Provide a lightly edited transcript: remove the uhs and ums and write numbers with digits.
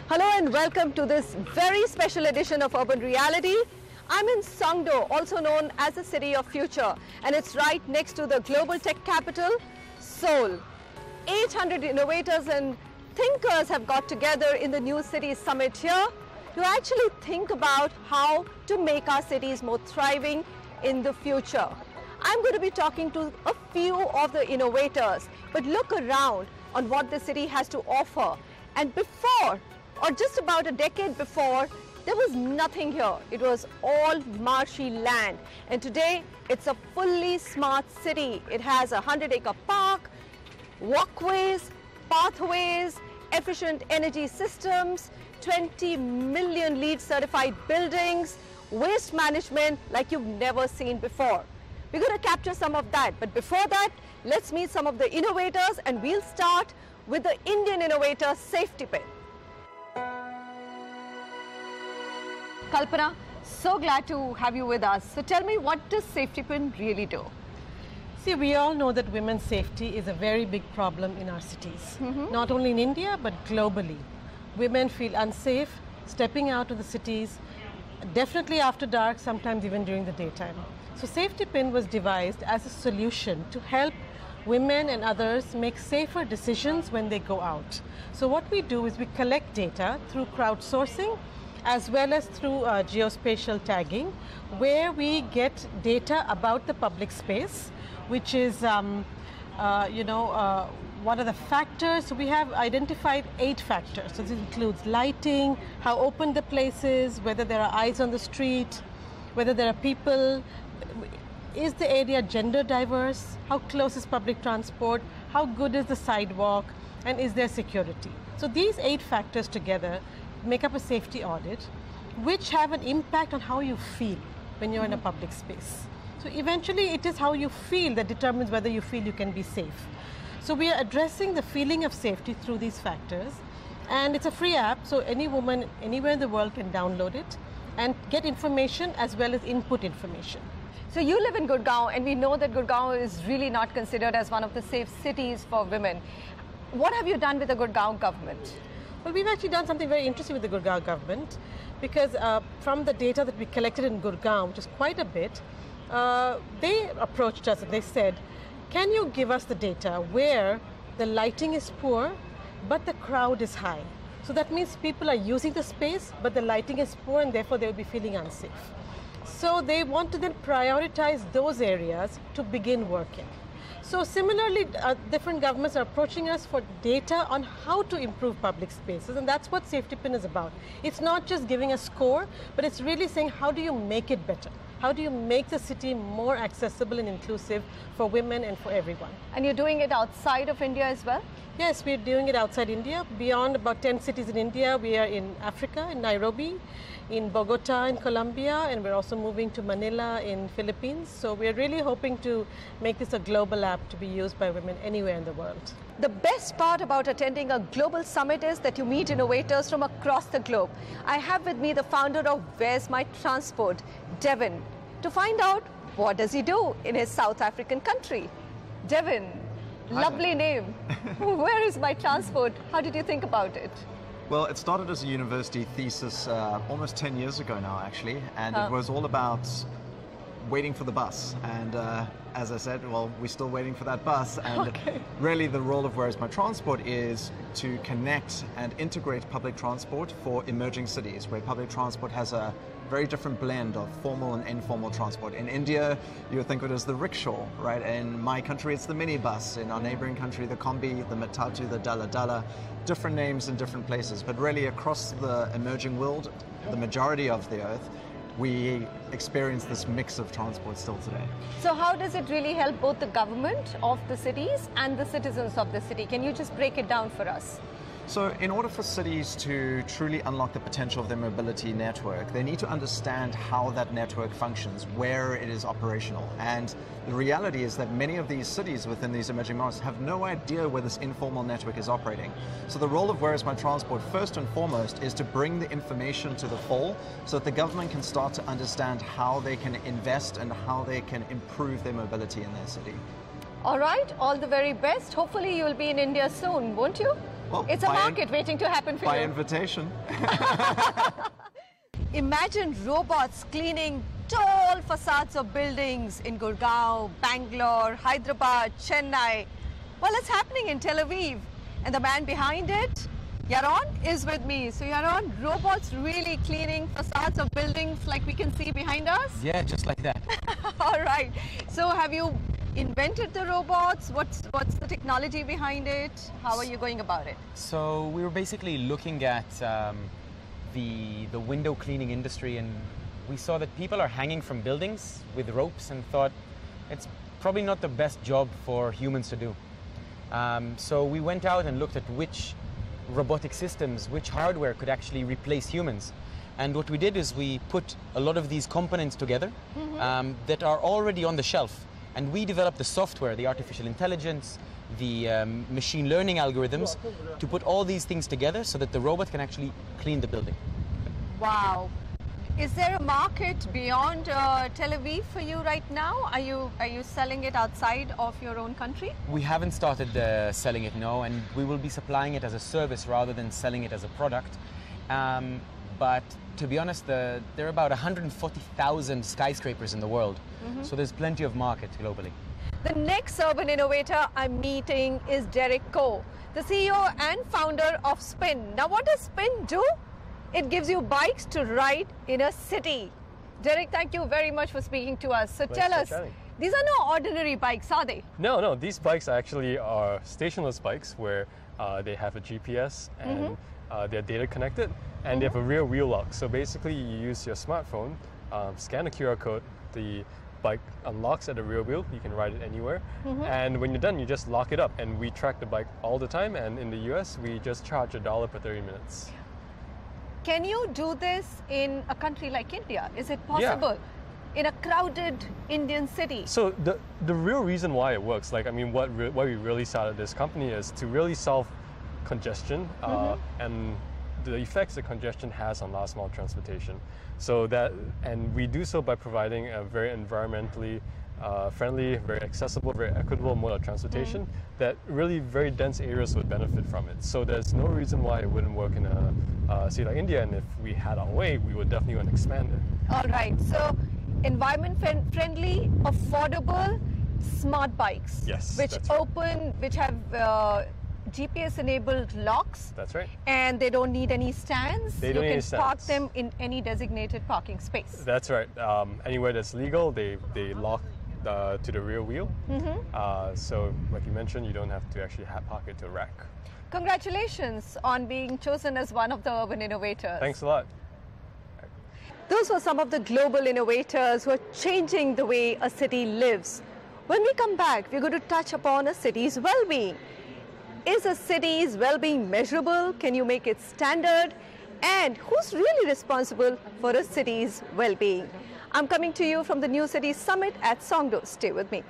Hello and welcome to this very special edition of Urban Reality. I'm in Songdo, also known as the City of Future, and it's right next to the global tech capital, Seoul. 800 innovators and thinkers have got together in the New Cities Summit here to actually think about how to make our cities more thriving in the future. I'm going to be talking to a few of the innovators, but look around on what the city has to offer. And before, or just about a decade before, there was nothing here. It was all marshy land. And today, it's a fully smart city. It has a 100-acre park, walkways, pathways, efficient energy systems, 20 million LEED certified buildings, waste management like you've never seen before. We're going to capture some of that. But before that, let's meet some of the innovators, and we'll start with the Indian innovator, Safetipin. Kalpana, so glad to have you with us. So tell me, what does Safetipin really do? See, we all know that women's safety is a very big problem in our cities. Not only in India, but globally. Women feel unsafe stepping out of the cities, definitely after dark, sometimes even during the daytime. So Safetipin was devised as a solution to help women and others make safer decisions when they go out. So what we do is we collect data through crowdsourcing as well as through geospatial tagging, where we get data about the public space, which is, what are the factors? So we have identified 8 factors. So this includes lighting, how open the place is, whether there are eyes on the street, whether there are people, is the area gender diverse, how close is public transport, how good is the sidewalk, and is there security? So these 8 factors together make up a safety audit, which have an impact on how you feel when you're in a public space. So eventually it is how you feel that determines whether you feel you can be safe. So we are addressing the feeling of safety through these factors, and it's a free app, so any woman anywhere in the world can download it and get information as well as input information. So you live in Gurgaon, and we know that Gurgaon is really not considered as one of the safe cities for women. What have you done with the Gurgaon government? Well, we've actually done something very interesting with the Gurgaon government, because from the data that we collected in Gurgaon, which is quite a bit, they approached us and they said, can you give us the data where the lighting is poor, but the crowd is high? So that means people are using the space, but the lighting is poor, and therefore they will be feeling unsafe. So they want to then prioritize those areas to begin working. So similarly, different governments are approaching us for data on how to improve public spaces, and that's what Safetipin is about. It's not just giving a score, but it's really saying, how do you make it better? How do you make the city more accessible and inclusive for women and for everyone? And you're doing it outside of India as well? Yes, we're doing it outside India. Beyond about 10 cities in India, we are in Africa, in Nairobi, in Bogota in Colombia, and we're also moving to Manila in Philippines. So we're really hoping to make this a global app to be used by women anywhere in the world. The best part about attending a global summit is that you meet innovators from across the globe. I have with me the founder of WhereIsMyTransport, Devin, to find out what does he do in his South African country. Devin, lovely name. WhereIsMyTransport? How did you think about it? Well, it started as a university thesis almost 10 years ago now, actually, and it was all about waiting for the bus. And as I said, well, we're still waiting for that bus. And really the role of WhereIsMyTransport is to connect and integrate public transport for emerging cities, where public transport has a very different blend of formal and informal transport. In India, you would think of it as the rickshaw, right? In my country, it's the minibus. In our neighboring country, the kombi, the matatu, the dala-dala, different names in different places. But really across the emerging world, the majority of the earth, we experience this mix of transport still today. So how does it really help both the government of the cities and the citizens of the city? Can you just break it down for us? So in order for cities to truly unlock the potential of their mobility network, they need to understand how that network functions, where it is operational. And the reality is that many of these cities within these emerging markets have no idea where this informal network is operating. So the role of WhereIsMyTransport, first and foremost, is to bring the information to the fore so that the government can start to understand how they can invest and how they can improve their mobility in their city. All right, all the very best. Hopefully you'll be in India soon, won't you? Well, It's a market waiting to happen for by you. invitation. Imagine robots cleaning tall facades of buildings in Gurgaon, Bangalore, Hyderabad, Chennai. Well, it's happening in Tel Aviv. And the man behind it, Yaron, is with me. So Yaron, robots really cleaning facades of buildings like we can see behind us? Yeah, just like that. All right. So have you invented the robots? What's the technology behind it? How are you going about it? So we were basically looking at the window cleaning industry, and we saw that people are hanging from buildings with ropes and thought it's probably not the best job for humans to do. So we went out and looked at which robotic systems, which hardware could actually replace humans. And what we did is we put a lot of these components together that are already on the shelf. And we developed the software, the artificial intelligence, the machine learning algorithms to put all these things together so that the robot can actually clean the building. Wow. Is there a market beyond Tel Aviv for you right now? Are you selling it outside of your own country? We haven't started selling it, no, and we will be supplying it as a service rather than selling it as a product. But to be honest, there are about 140,000 skyscrapers in the world, so there's plenty of market globally. The next urban innovator I'm meeting is Derrick Ko, the CEO and founder of Spin. Now, what does Spin do? It gives you bikes to ride in a city. Derrick, thank you very much for speaking to us. So tell us, these are no ordinary bikes, are they? No, these bikes actually are stationless bikes where they have a GPS and they're data connected, and they have a rear wheel lock. So basically you use your smartphone, scan a QR code, the bike unlocks at the rear wheel, you can ride it anywhere, and when you're done you just lock it up, and we track the bike all the time, and in the US we just charge $1 per 30 minutes. Can you do this in a country like India? Is it possible? Yeah. In a crowded Indian city? So the real reason why it works, like, I mean, why we really started this company is to really solve congestion and the effects that congestion has on last mile transportation. So and we do so by providing a very environmentally friendly, very accessible, very equitable mode of transportation that really very dense areas would benefit from it. So there's no reason why it wouldn't work in a city like India, and if we had our way, we would definitely want to expand it. All right, so environment friendly, affordable, smart bikes. Yes, which that's right. which have GPS enabled locks. That's right. And they don't need any stands. They don't need any You can park stands. them in any designated parking space. That's right. Anywhere that's legal, they lock to the rear wheel. So like you mentioned, you don't have to actually park it to a rack. Congratulations on being chosen as one of the urban innovators. Thanks a lot. Those were some of the global innovators who are changing the way a city lives. When we come back, we're going to touch upon a city's well-being. Is a city's well-being measurable? Can you make it standard? And who's really responsible for a city's well-being? I'm coming to you from the New Cities Summit at Songdo. Stay with me.